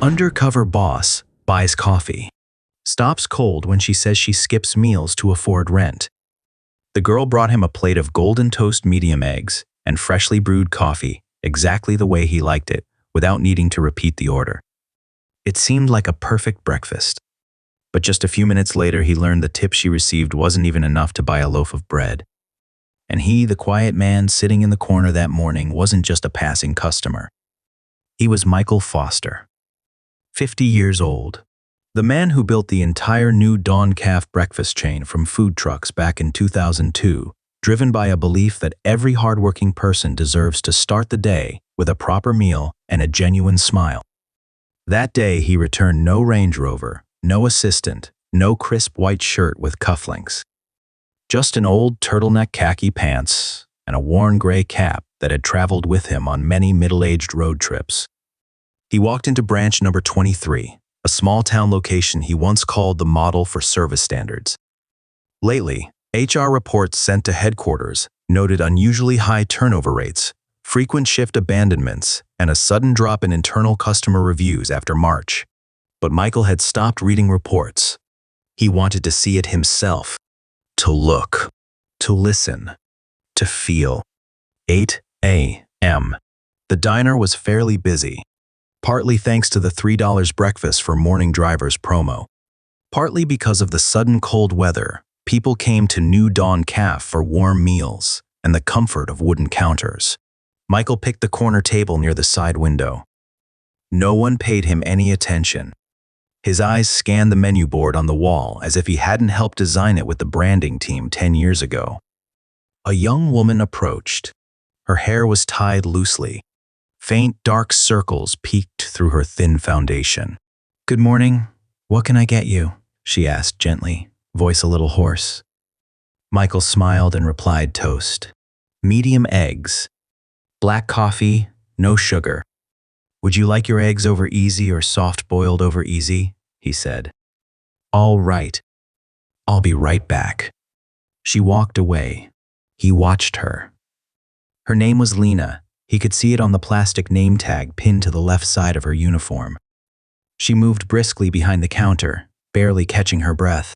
Undercover boss buys coffee. Stops cold when she says she skips meals to afford rent. The girl brought him a plate of golden toast medium eggs and freshly brewed coffee, exactly the way he liked it, without needing to repeat the order. It seemed like a perfect breakfast. But just a few minutes later, he learned the tip she received wasn't even enough to buy a loaf of bread. And he, the quiet man sitting in the corner that morning, wasn't just a passing customer. He was Michael Foster, 50 years old. The man who built the entire new Dawn Calf breakfast chain from food trucks back in 2002, driven by a belief that every hardworking person deserves to start the day with a proper meal and a genuine smile. That day, he returned no Range Rover, no assistant, no crisp white shirt with cufflinks. Just an old turtleneck khaki pants and a worn gray cap that had traveled with him on many middle-aged road trips. He walked into branch number 23, a small-town location he once called the model for service standards. Lately, HR reports sent to headquarters noted unusually high turnover rates, frequent shift abandonments, and a sudden drop in internal customer reviews after March. But Michael had stopped reading reports. He wanted to see it himself, to look, to listen, to feel. 8 a.m. The diner was fairly busy, partly thanks to the $3 breakfast for morning drivers promo. Partly because of the sudden cold weather, people came to New Dawn Calf for warm meals and the comfort of wooden counters. Michael picked the corner table near the side window. No one paid him any attention. His eyes scanned the menu board on the wall as if he hadn't helped design it with the branding team 10 years ago. A young woman approached. Her hair was tied loosely. Faint, dark circles peeked through her thin foundation. "Good morning. What can I get you?" she asked gently, voice a little hoarse. Michael smiled and replied toast. "Medium eggs. Black coffee, no sugar. Would you like your eggs over easy or soft-boiled over easy?" he said. "All right. I'll be right back." She walked away. He watched her. Her name was Lena. He could see it on the plastic name tag pinned to the left side of her uniform. She moved briskly behind the counter, barely catching her breath.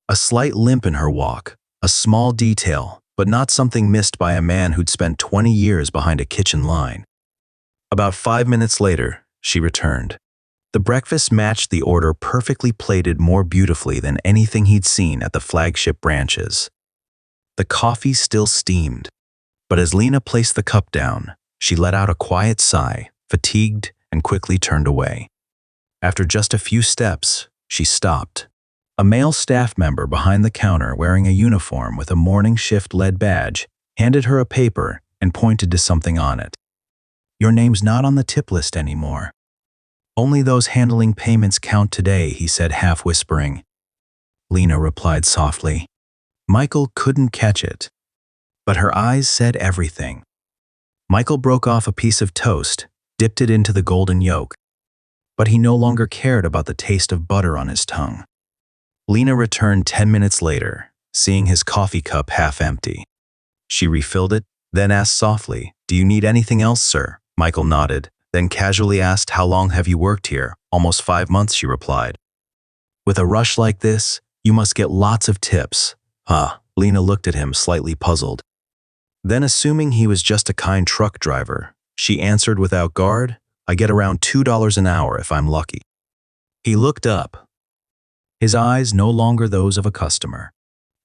A slight limp in her walk, a small detail, but not something missed by a man who'd spent 20 years behind a kitchen line. About 5 minutes later, she returned. The breakfast matched the order, perfectly plated more beautifully than anything he'd seen at the flagship branches. The coffee still steamed, but as Lena placed the cup down, she let out a quiet sigh, fatigued, and quickly turned away. After just a few steps, she stopped. A male staff member behind the counter wearing a uniform with a morning shift-led badge handed her a paper and pointed to something on it. "Your name's not on the tip list anymore. Only those handling payments count today," he said, half whispering. Lena replied softly. Michael couldn't catch it, but her eyes said everything. Michael broke off a piece of toast, dipped it into the golden yolk, but he no longer cared about the taste of butter on his tongue. Lena returned 10 minutes later, seeing his coffee cup half empty. She refilled it, then asked softly, "Do you need anything else, sir?" Michael nodded, then casually asked, "How long have you worked here?" "Almost 5 months," she replied. "With a rush like this, you must get lots of tips." "Huh." Lena looked at him, slightly puzzled. Then, assuming he was just a kind truck driver, she answered without guard, "I get around $2 an hour if I'm lucky." He looked up, his eyes no longer those of a customer,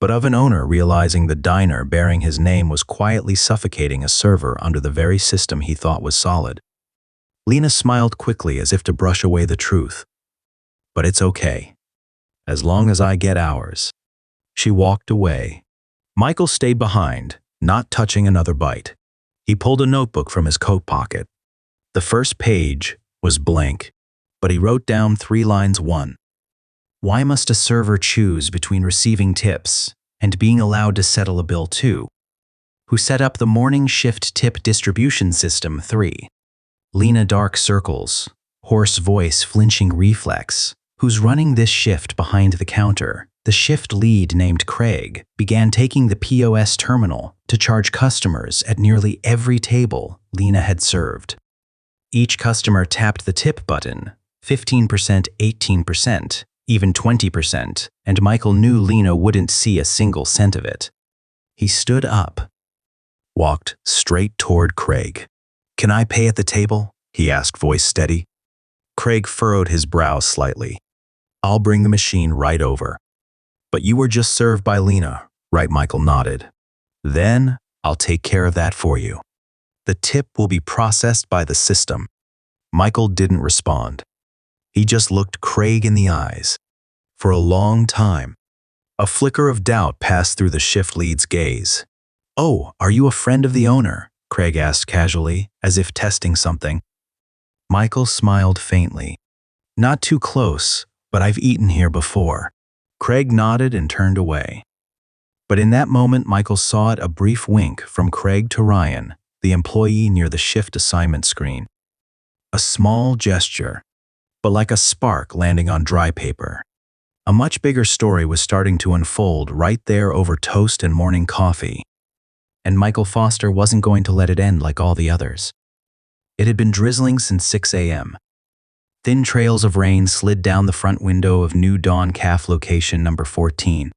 but of an owner realizing the diner bearing his name was quietly suffocating a server under the very system he thought was solid. Lena smiled quickly as if to brush away the truth. "But it's okay, as long as I get hours." She walked away. Michael stayed behind, not touching another bite. He pulled a notebook from his coat pocket. The first page was blank, but he wrote down 3 lines. 1. Why must a server choose between receiving tips and being allowed to settle a bill? 2. Who set up the morning shift tip distribution system? 3. Lena, dark circles, hoarse voice, flinching reflex. Who's running this shift behind the counter? The shift lead, named Craig, began taking the POS terminal to charge customers at nearly every table Lena had served. Each customer tapped the tip button, 15%, 18%, even 20%, and Michael knew Lena wouldn't see a single cent of it. He stood up, walked straight toward Craig. "Can I pay at the table?" he asked, voice steady. Craig furrowed his brow slightly. "I'll bring the machine right over." "But you were just served by Lena," right? Michael nodded. "Then I'll take care of that for you. The tip will be processed by the system." Michael didn't respond. He just looked Craig in the eyes. For a long time, a flicker of doubt passed through the shift lead's gaze. "Oh, are you a friend of the owner?" Craig asked casually, as if testing something. Michael smiled faintly. "Not too close, but I've eaten here before." Craig nodded and turned away. But in that moment, Michael saw it, a brief wink from Craig to Ryan, the employee near the shift assignment screen. A small gesture, but like a spark landing on dry paper. A much bigger story was starting to unfold right there over toast and morning coffee. And Michael Foster wasn't going to let it end like all the others. It had been drizzling since 6 a.m. Thin trails of rain slid down the front window of New Dawn Calf location number 14.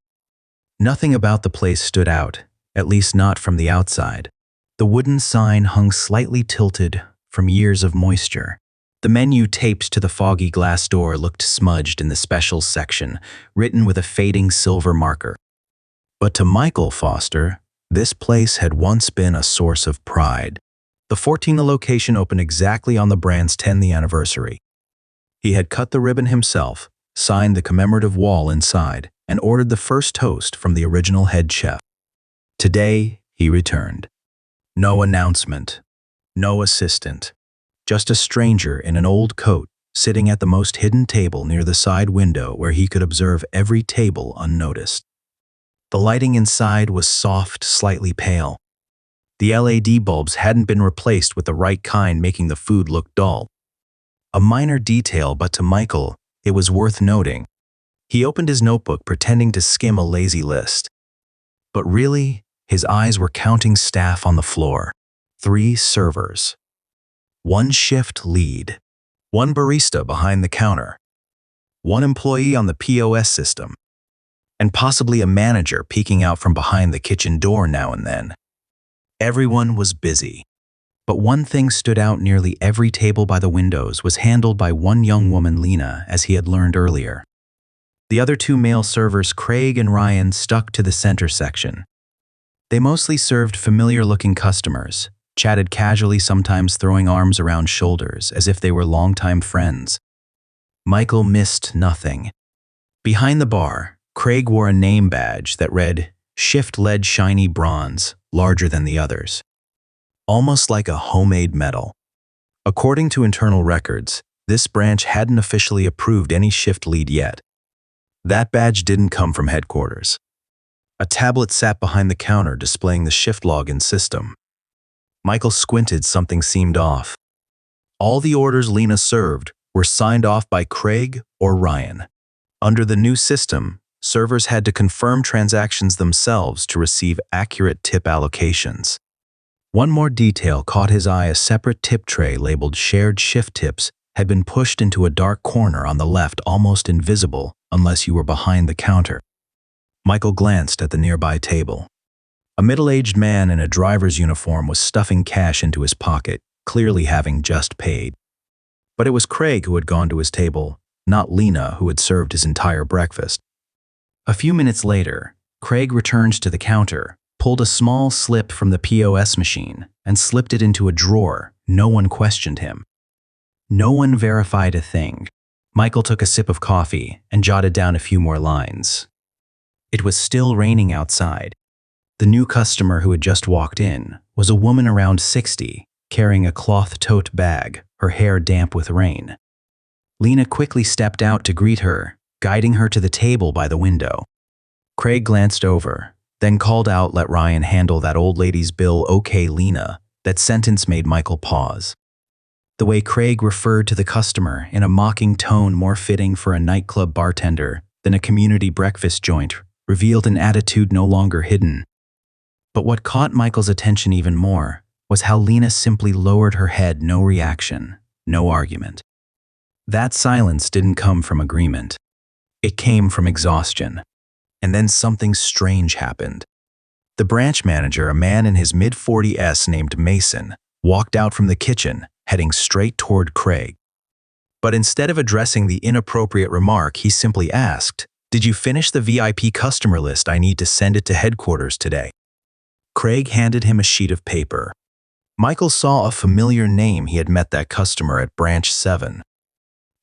Nothing about the place stood out, at least not from the outside. The wooden sign hung slightly tilted from years of moisture. The menu taped to the foggy glass door looked smudged in the specials section, written with a fading silver marker. But to Michael Foster, this place had once been a source of pride. The 14th location opened exactly on the brand's 10th anniversary. He had cut the ribbon himself, signed the commemorative wall inside, and ordered the first toast from the original head chef. Today, he returned. No announcement, no assistant, just a stranger in an old coat sitting at the most hidden table near the side window where he could observe every table unnoticed. The lighting inside was soft, slightly pale. The LED bulbs hadn't been replaced with the right kind, making the food look dull. A minor detail, but to Michael, it was worth noting. He opened his notebook, pretending to skim a lazy list. But really, his eyes were counting staff on the floor. 3 servers. 1 shift lead. 1 barista behind the counter. 1 employee on the POS system. And possibly a manager peeking out from behind the kitchen door now and then. Everyone was busy. But one thing stood out: nearly every table by the windows was handled by one young woman, Lena, as he had learned earlier. The other 2 male servers, Craig and Ryan, stuck to the center section. They mostly served familiar-looking customers, chatted casually, sometimes throwing arms around shoulders as if they were longtime friends. Michael missed nothing. Behind the bar, Craig wore a name badge that read, "Shift Lead Shiny Bronze," larger than the others. Almost like a homemade medal. According to internal records, this branch hadn't officially approved any shift lead yet. That badge didn't come from headquarters. A tablet sat behind the counter displaying the shift login system. Michael squinted. Something seemed off. All the orders Lena served were signed off by Craig or Ryan. Under the new system, servers had to confirm transactions themselves to receive accurate tip allocations. One more detail caught his eye: a separate tip tray labeled "Shared Shift Tips" had been pushed into a dark corner on the left, almost invisible unless you were behind the counter. Michael glanced at the nearby table. A middle-aged man in a driver's uniform was stuffing cash into his pocket, clearly having just paid. But it was Craig who had gone to his table, not Lena, who had served his entire breakfast. A few minutes later, Craig returned to the counter, pulled a small slip from the POS machine, and slipped it into a drawer. No one questioned him. No one verified a thing. Michael took a sip of coffee and jotted down a few more lines. It was still raining outside. The new customer who had just walked in was a woman around 60, carrying a cloth tote bag, her hair damp with rain. Lena quickly stepped out to greet her, guiding her to the table by the window. Craig glanced over, then called out, "Let Ryan handle that old lady's bill, okay, Lena." That sentence made Michael pause. The way Craig referred to the customer in a mocking tone, more fitting for a nightclub bartender than a community breakfast joint, revealed an attitude no longer hidden. But what caught Michael's attention even more was how Lena simply lowered her head, no reaction, no argument. That silence didn't come from agreement. It came from exhaustion. And then something strange happened. The branch manager, a man in his mid-40s named Mason, walked out from the kitchen, heading straight toward Craig. But instead of addressing the inappropriate remark, he simply asked, "Did you finish the VIP customer list? I need to send it to headquarters today." Craig handed him a sheet of paper. Michael saw a familiar name. He had met that customer at Branch 7.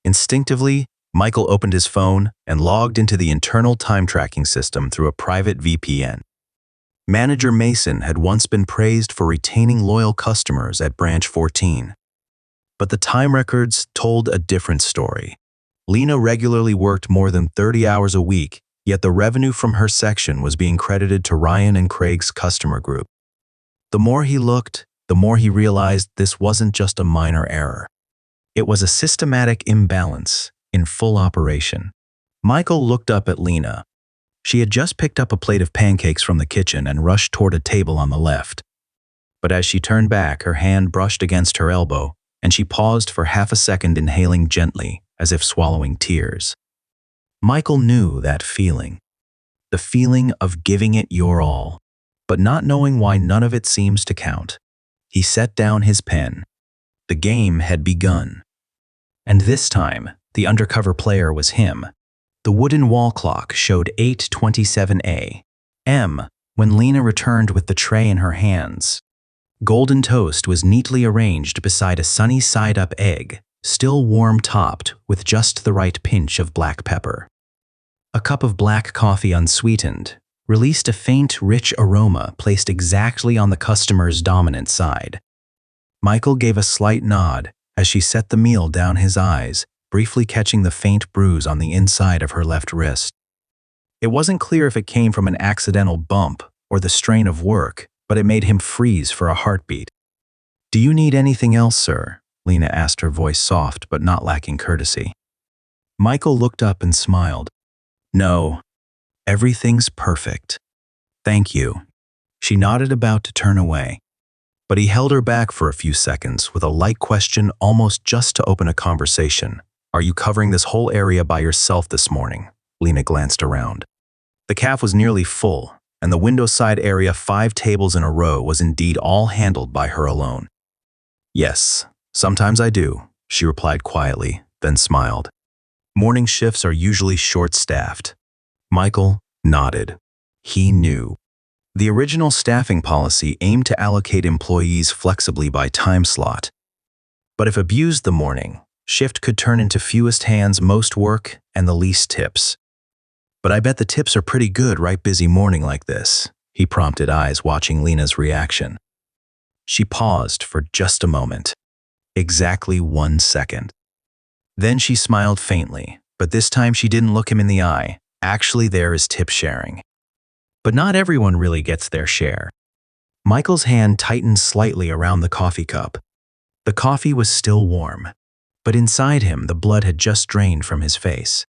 Instinctively, Michael opened his phone and logged into the internal time tracking system through a private VPN. Manager Mason had once been praised for retaining loyal customers at Branch 14. But the time records told a different story. Lena regularly worked more than 30 hours a week, yet the revenue from her section was being credited to Ryan and Craig's customer group. The more he looked, the more he realized this wasn't just a minor error. It was a systematic imbalance in full operation. Michael looked up at Lena. She had just picked up a plate of pancakes from the kitchen and rushed toward a table on the left. But as she turned back, her hand brushed against her elbow, and she paused for half a second, inhaling gently, as if swallowing tears. Michael knew that feeling. The feeling of giving it your all, but not knowing why none of it seems to count. He set down his pen. The game had begun. And this time, the undercover player was him. The wooden wall clock showed 8:27 a.m. when Lena returned with the tray in her hands. Golden toast was neatly arranged beside a sunny side-up egg, still warm-topped with just the right pinch of black pepper. A cup of black coffee, unsweetened, released a faint, rich aroma placed exactly on the customer's dominant side. Michael gave a slight nod as she set the meal down, his eyes briefly catching the faint bruise on the inside of her left wrist. It wasn't clear if it came from an accidental bump or the strain of work, but it made him freeze for a heartbeat. "Do you need anything else, sir?" Lena asked, her voice soft but not lacking courtesy. Michael looked up and smiled. "No, everything's perfect. Thank you." She nodded, about to turn away. But he held her back for a few seconds with a light question, almost just to open a conversation. "Are you covering this whole area by yourself this morning?" Lena glanced around. The cafe was nearly full, and the window side area, 5 tables in a row, was indeed all handled by her alone. "Yes, sometimes I do," she replied quietly, then smiled. "Morning shifts are usually short-staffed." Michael nodded. He knew. The original staffing policy aimed to allocate employees flexibly by time slot. But if abused, the morning shift could turn into fewest hands, most work, and the least tips. "But I bet the tips are pretty good, right? Busy morning like this," he prompted, eyes watching Lena's reaction. She paused for just a moment. Exactly 1 second. Then she smiled faintly, but this time she didn't look him in the eye. "Actually, there is tip sharing. But not everyone really gets their share." Michael's hand tightened slightly around the coffee cup. The coffee was still warm, but inside him the blood had just drained from his face.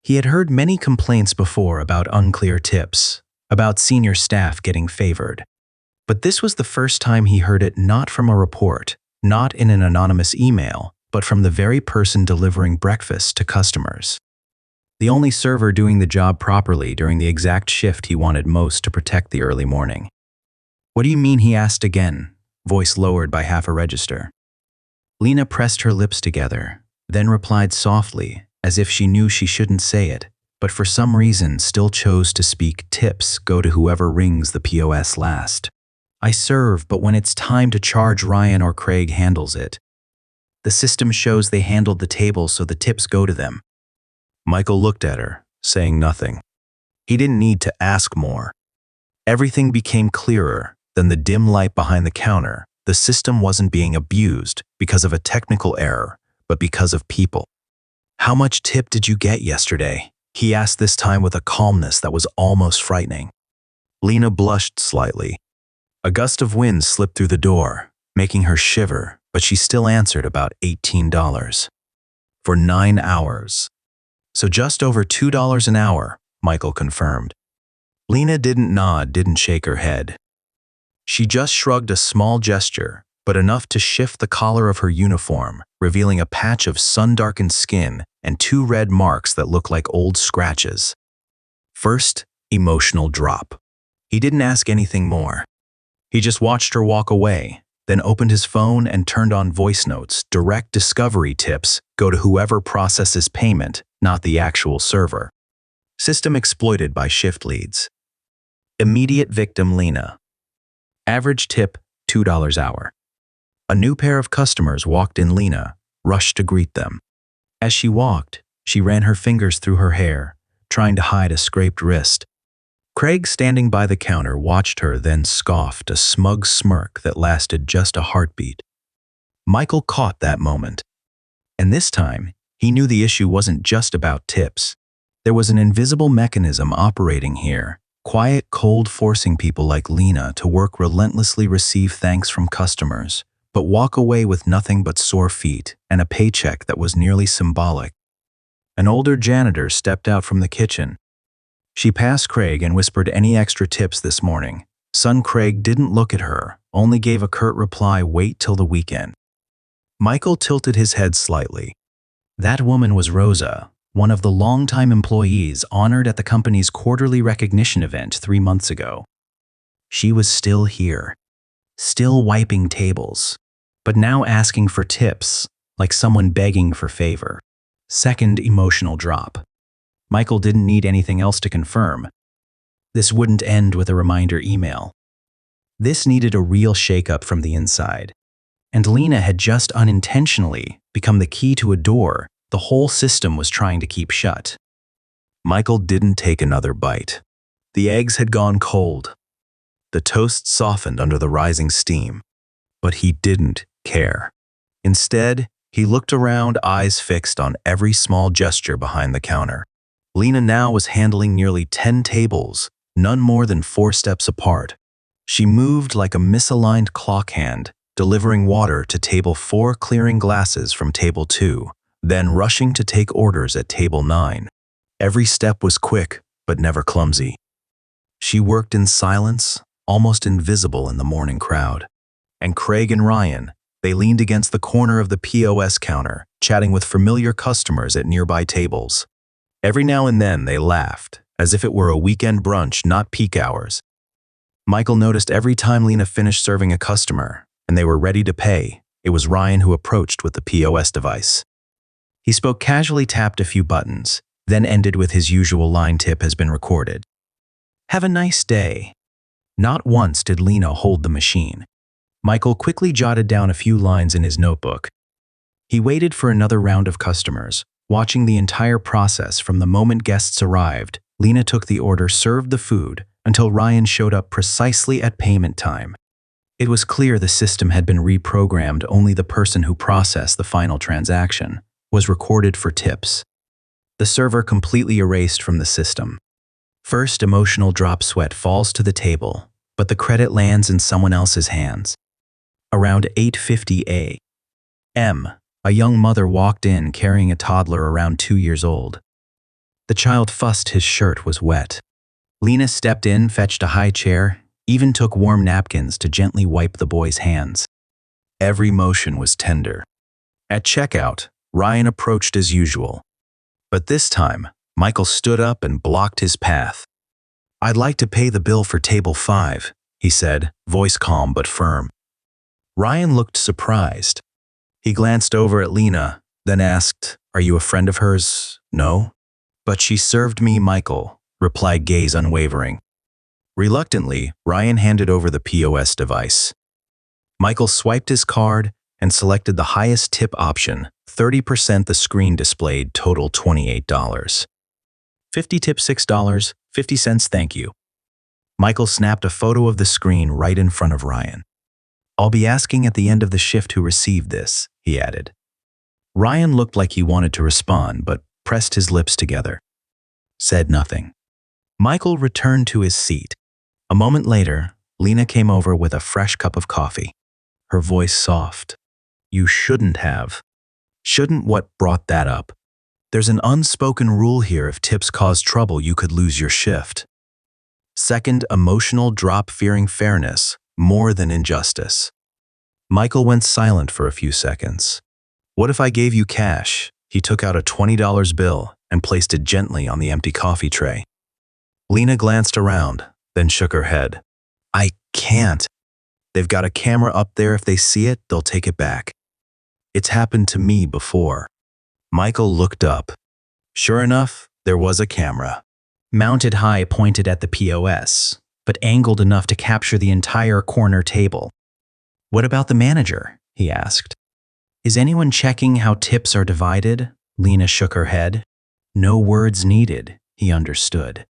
He had heard many complaints before about unclear tips, about senior staff getting favored. But this was the first time he heard it, not from a report, not in an anonymous email, but from the very person delivering breakfast to customers. The only server doing the job properly during the exact shift he wanted most to protect the early morning. "What do you mean?" he asked again, voice lowered by half a register. Lena pressed her lips together, then replied softly, as if she knew she shouldn't say it, but for some reason still chose to speak. "Tips go to whoever rings the POS last. I serve, but when it's time to charge, Ryan or Craig handles it. The system shows they handled the table, so the tips go to them." Michael looked at her, saying nothing. He didn't need to ask more. Everything became clearer than the dim light behind the counter. The system wasn't being abused because of a technical error, but because of people. "How much tip did you get yesterday?" he asked, this time with a calmness that was almost frightening. Lena blushed slightly. A gust of wind slipped through the door, making her shiver, but she still answered, "About $18. For 9 hours. So just over $2 an hour," Michael confirmed. Lena didn't nod, didn't shake her head. She just shrugged, a small gesture, but enough to shift the collar of her uniform, revealing a patch of sun-darkened skin and 2 red marks that look like old scratches. First, emotional drop. He didn't ask anything more. He just watched her walk away, then opened his phone and turned on voice notes. Direct discovery tips go to whoever processes payment, not the actual server. System exploited by shift leads. Immediate victim Lena. Average tip $2 hour. A new pair of customers walked in. Lena rushed to greet them. As she walked, she ran her fingers through her hair, trying to hide a scraped wrist. Craig, standing by the counter, watched her, then scoffed, a smug smirk that lasted just a heartbeat. Michael caught that moment. And this time, he knew the issue wasn't just about tips. There was an invisible mechanism operating here, quiet, cold, forcing people like Lena to work relentlessly, receive thanks from customers, but walk away with nothing but sore feet and a paycheck that was nearly symbolic. An older janitor stepped out from the kitchen. She passed Craig and whispered, "Any extra tips this morning?" Son Craig didn't look at her, only gave a curt reply, "Wait till the weekend." Michael tilted his head slightly. That woman was Rosa, one of the longtime employees honored at the company's quarterly recognition event 3 months ago. She was still here, still wiping tables, but now asking for tips, like someone begging for favor. Second, emotional drop. Michael didn't need anything else to confirm. This wouldn't end with a reminder email. This needed a real shakeup from the inside. And Lena had just unintentionally become the key to a door the whole system was trying to keep shut. Michael didn't take another bite. The eggs had gone cold. The toast softened under the rising steam. But he didn't care. Instead, he looked around, eyes fixed on every small gesture behind the counter. Lena now was handling nearly 10 tables, none more than 4 steps apart. She moved like a misaligned clock hand, delivering water to table 4, clearing glasses from table 2, then rushing to take orders at table 9. Every step was quick, but never clumsy. She worked in silence, almost invisible in the morning crowd. And Craig and Ryan, they leaned against the corner of the POS counter, chatting with familiar customers at nearby tables. Every now and then they laughed, as if it were a weekend brunch, not peak hours. Michael noticed every time Lena finished serving a customer, and they were ready to pay, it was Ryan who approached with the POS device. He spoke casually, tapped a few buttons, then ended with his usual line, "Tip has been recorded." "Have a nice day." Not once did Lena hold the machine. Michael quickly jotted down a few lines in his notebook. He waited for another round of customers, watching the entire process from the moment guests arrived. Lena took the order, served the food, until Ryan showed up precisely at payment time. It was clear the system had been reprogrammed. Only the person who processed the final transaction was recorded for tips. The server completely erased from the system. First, emotional drop. Sweat falls to the table, but the credit lands in someone else's hands. Around 8:50 a.m., a young mother walked in carrying a toddler around 2 years old. The child fussed, his shirt was wet. Lena stepped in, fetched a high chair, even took warm napkins to gently wipe the boy's hands. Every motion was tender. At checkout, Ryan approached as usual. But this time, Michael stood up and blocked his path. "I'd like to pay the bill for table 5, he said, voice calm but firm. Ryan looked surprised. He glanced over at Lena, then asked, "Are you a friend of hers?" "No." "But she served me," Michael replied, gaze unwavering. Reluctantly, Ryan handed over the POS device. Michael swiped his card and selected the highest tip option, 30%. The screen displayed total $28. 50 tip $6.50, thank you. Michael snapped a photo of the screen right in front of Ryan. "I'll be asking at the end of the shift who received this," he added. Ryan looked like he wanted to respond, but pressed his lips together. Said nothing. Michael returned to his seat. A moment later, Lena came over with a fresh cup of coffee. Her voice soft. "You shouldn't have." "Shouldn't what?" Brought that up. "There's an unspoken rule here. If tips cause trouble, you could lose your shift." Second, emotional drop, fearing fairness more than injustice. Michael went silent for a few seconds. What if I gave you cash? He took out a $20 bill and placed it gently on the empty coffee tray. Lena glanced around, then shook her head. I can't. They've got a camera up there. If they see it, they'll take it back. It's happened to me before. Michael looked up. Sure enough, there was a camera. Mounted high, pointed at the POS, but angled enough to capture the entire corner table. What about the manager? He asked. Is anyone checking how tips are divided? Lena shook her head. No words needed, he understood.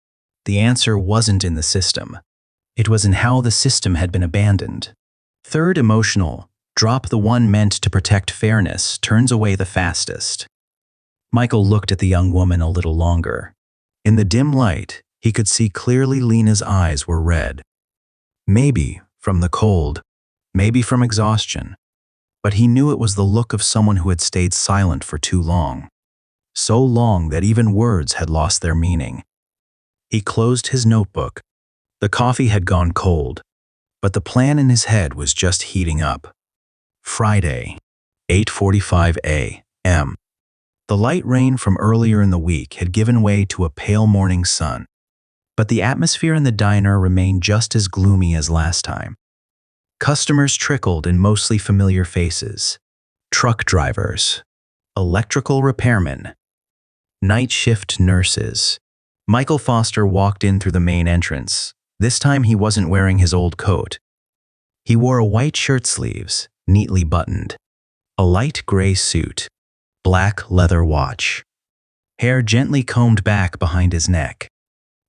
The answer wasn't in the system. It was in how the system had been abandoned. Third, emotional. Drop the one meant to protect fairness turns away the fastest. Michael looked at the young woman a little longer. In the dim light, he could see clearly Lena's eyes were red. Maybe from the cold, maybe from exhaustion. But he knew it was the look of someone who had stayed silent for too long. So long that even words had lost their meaning. He closed his notebook. The coffee had gone cold, but the plan in his head was just heating up. Friday, 8:45 a.m. The light rain from earlier in the week had given way to a pale morning sun, but the atmosphere in the diner remained just as gloomy as last time. Customers trickled in mostly familiar faces. Truck drivers, electrical repairmen, night shift nurses. Michael Foster walked in through the main entrance. This time he wasn't wearing his old coat. He wore a white shirt sleeves, neatly buttoned, a light gray suit, black leather watch, hair gently combed back behind his neck.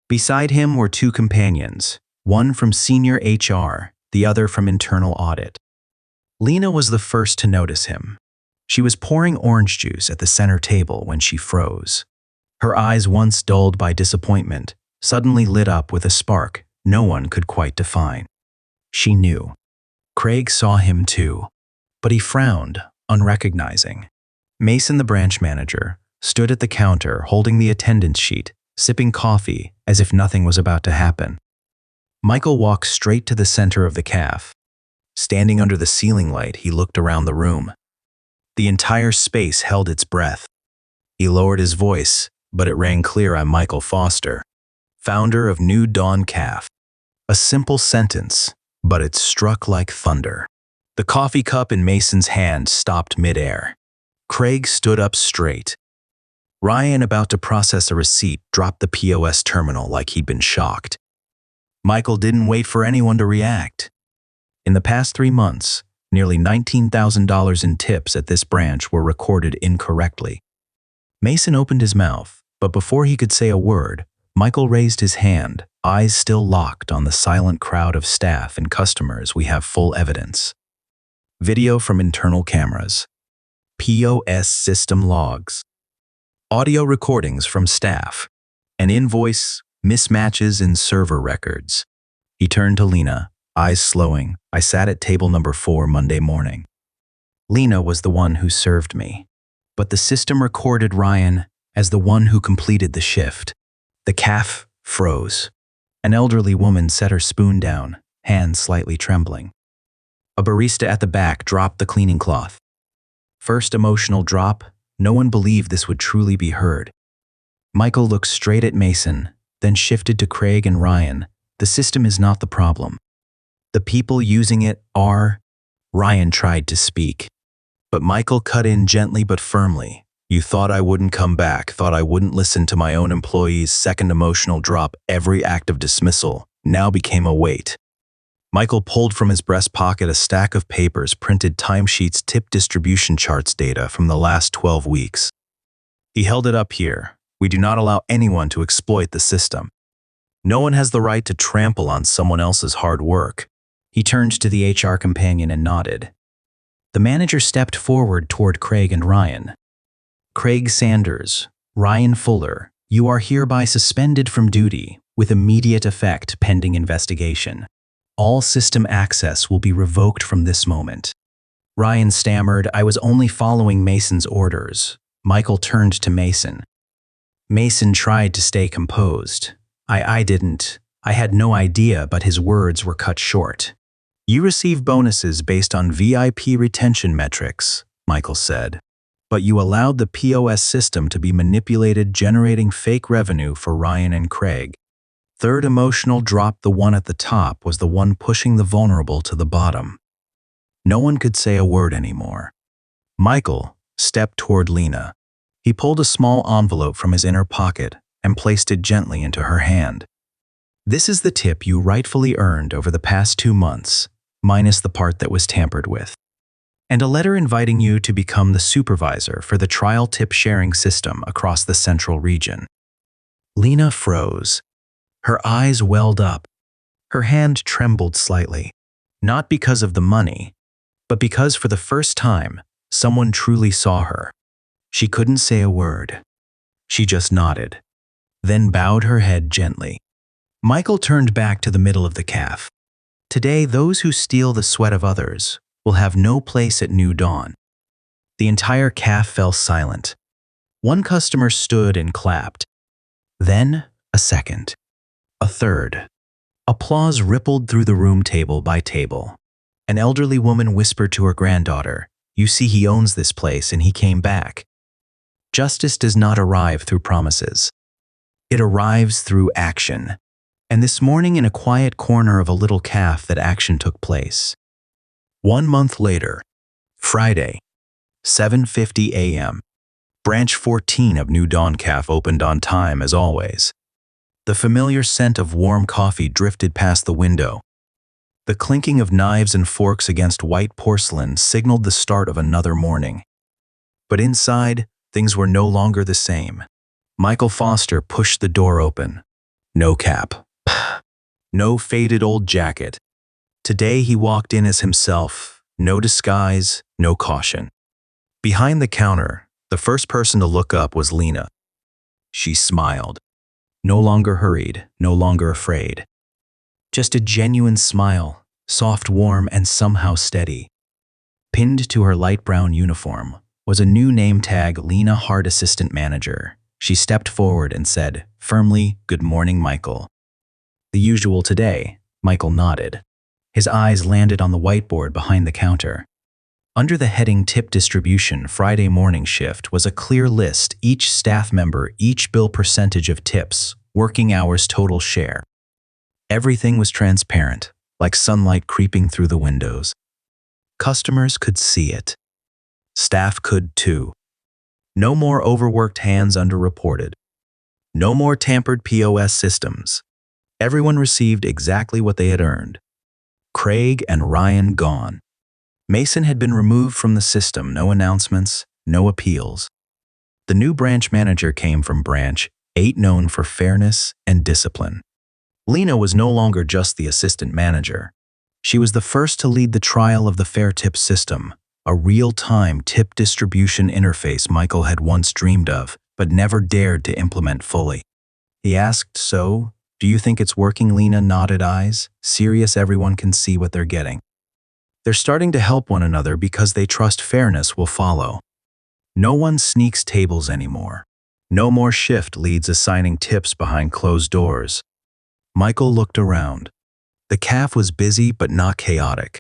Beside him were two companions, one from senior HR, the other from internal audit. Lena was the first to notice him. She was pouring orange juice at the center table when she froze. Her eyes, once dulled by disappointment, suddenly lit up with a spark no one could quite define. She knew. Craig saw him too, but he frowned, unrecognizing. Mason, the branch manager, stood at the counter holding the attendance sheet, sipping coffee as if nothing was about to happen. Michael walked straight to the center of the caf. Standing under the ceiling light, he looked around the room. The entire space held its breath. He lowered his voice, but it rang clear. I'm Michael Foster, founder of New Dawn Caf. A simple sentence, but it struck like thunder. The coffee cup in Mason's hand stopped midair. Craig stood up straight. Ryan, about to process a receipt, dropped the POS terminal like he'd been shocked. Michael didn't wait for anyone to react. In the past 3 months, nearly $19,000 in tips at this branch were recorded incorrectly. Mason opened his mouth, but before he could say a word, Michael raised his hand, eyes still locked on the silent crowd of staff and customers. We have full evidence. Video from internal cameras. POS system logs. Audio recordings from staff. An invoice, mismatches in server records. He turned to Lena, eyes slowing. I sat at table number 4 Monday morning. Lena was the one who served me, but the system recorded Ryan as the one who completed the shift. The caf froze. An elderly woman set her spoon down, hands slightly trembling. A barista at the back dropped the cleaning cloth. First emotional drop, no one believed this would truly be heard. Michael looked straight at Mason, then shifted to Craig and Ryan. The system is not the problem. The people using it are. Ryan tried to speak, but Michael cut in gently but firmly. You thought I wouldn't come back, thought I wouldn't listen to my own employees. Second emotional drop, every act of dismissal now became a weight. Michael pulled from his breast pocket a stack of papers, printed timesheets, tip distribution charts, data from the last 12 weeks. He held it up here. We do not allow anyone to exploit the system. No one has the right to trample on someone else's hard work. He turned to the HR companion and nodded. The manager stepped forward toward Craig and Ryan. Craig Sanders, Ryan Fuller, you are hereby suspended from duty with immediate effect pending investigation. All system access will be revoked from this moment. Ryan stammered, I was only following Mason's orders. Michael turned to Mason. Mason tried to stay composed. I didn't. I had no idea, but his words were cut short. You receive bonuses based on VIP retention metrics, Michael said. But you allowed the POS system to be manipulated, generating fake revenue for Ryan and Craig. Third emotional drop, the one at the top was the one pushing the vulnerable to the bottom. No one could say a word anymore. Michael stepped toward Lena. He pulled a small envelope from his inner pocket and placed it gently into her hand. This is the tip you rightfully earned over the past 2 months, minus the part that was tampered with. And a letter inviting you to become the supervisor for the trial tip sharing system across the central region. Lena froze. Her eyes welled up. Her hand trembled slightly, not because of the money, but because for the first time, someone truly saw her. She couldn't say a word. She just nodded, then bowed her head gently. Michael turned back to the middle of the calf. Today, those who steal the sweat of others will have no place at New Dawn. The entire calf fell silent. One customer stood and clapped. Then, a second. A third. Applause rippled through the room table by table. An elderly woman whispered to her granddaughter, "You see, he owns this place and he came back." Justice does not arrive through promises. It arrives through action. And this morning, in a quiet corner of a little calf, that action took place. 1 month later, Friday, 7:50 a.m., Branch 14 of New Dawn Calf opened on time as always. The familiar scent of warm coffee drifted past the window. The clinking of knives and forks against white porcelain signaled the start of another morning. But inside, things were no longer the same. Michael Foster pushed the door open. No cap. No faded old jacket. Today he walked in as himself, no disguise, no caution. Behind the counter, the first person to look up was Lena. She smiled. No longer hurried, no longer afraid. Just a genuine smile, soft, warm, and somehow steady. Pinned to her light brown uniform was a new name tag, Lena Hart, Assistant Manager. She stepped forward and said, firmly, "Good morning, Michael." The usual today, Michael nodded. His eyes landed on the whiteboard behind the counter. Under the heading Tip Distribution Friday Morning Shift was a clear list, each staff member, each bill, percentage of tips, working hours, total share. Everything was transparent, like sunlight creeping through the windows. Customers could see it. Staff could too. No more overworked hands underreported. No more tampered POS systems. Everyone received exactly what they had earned. Craig and Ryan gone. Mason had been removed from the system, no announcements, no appeals. The new branch manager came from Branch 8, known for fairness and discipline. Lena was no longer just the assistant manager. She was the first to lead the trial of the Fair Tip system, a real-time tip distribution interface Michael had once dreamed of, but never dared to implement fully. He asked, "So, do you think it's working?" Lena nodded, eyes serious. "Everyone can see what they're getting. They're starting to help one another because they trust fairness will follow. No one sneaks tables anymore. No more shift leads assigning tips behind closed doors." Michael looked around. The calf was busy but not chaotic.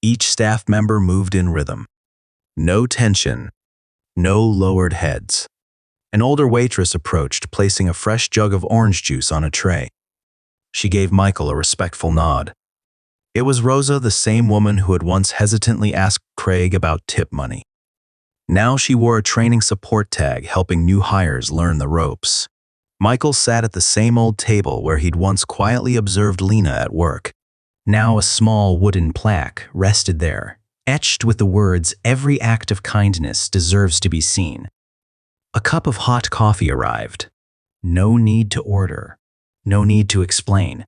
Each staff member moved in rhythm. No tension. No lowered heads. An older waitress approached, placing a fresh jug of orange juice on a tray. She gave Michael a respectful nod. It was Rosa, the same woman who had once hesitantly asked Craig about tip money. Now she wore a training support tag, helping new hires learn the ropes. Michael sat at the same old table where he'd once quietly observed Lena at work. Now a small wooden plaque rested there, etched with the words, "Every act of kindness deserves to be seen." A cup of hot coffee arrived. No need to order. No need to explain.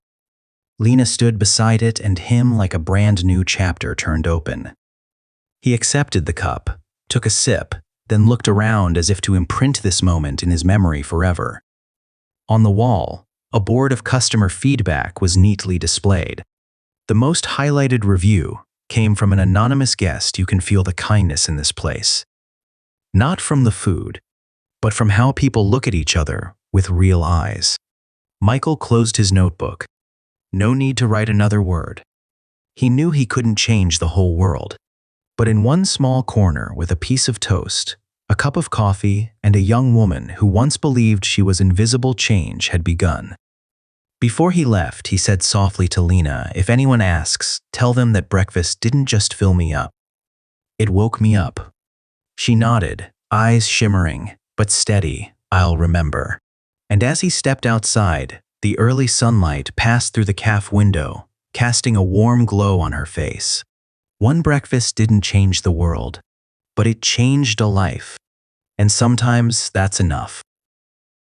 Lena stood beside it, and him, like a brand new chapter, turned open. He accepted the cup, took a sip, then looked around as if to imprint this moment in his memory forever. On the wall, a board of customer feedback was neatly displayed. The most highlighted review came from an anonymous guest. "You can feel the kindness in this place. Not from the food, but from how people look at each other with real eyes." Michael closed his notebook. No need to write another word. He knew he couldn't change the whole world. But in one small corner, with a piece of toast, A cup of coffee, and a young woman who once believed she was invisible change had begun. Before he left, he said softly to Lena, "If anyone asks, tell them that breakfast didn't just fill me up. It woke me up." She nodded, eyes shimmering, but steady. "I'll remember." And as he stepped outside, the early sunlight passed through the cafe window, casting a warm glow on her face. One breakfast didn't change the world, but it changed a life. And sometimes that's enough.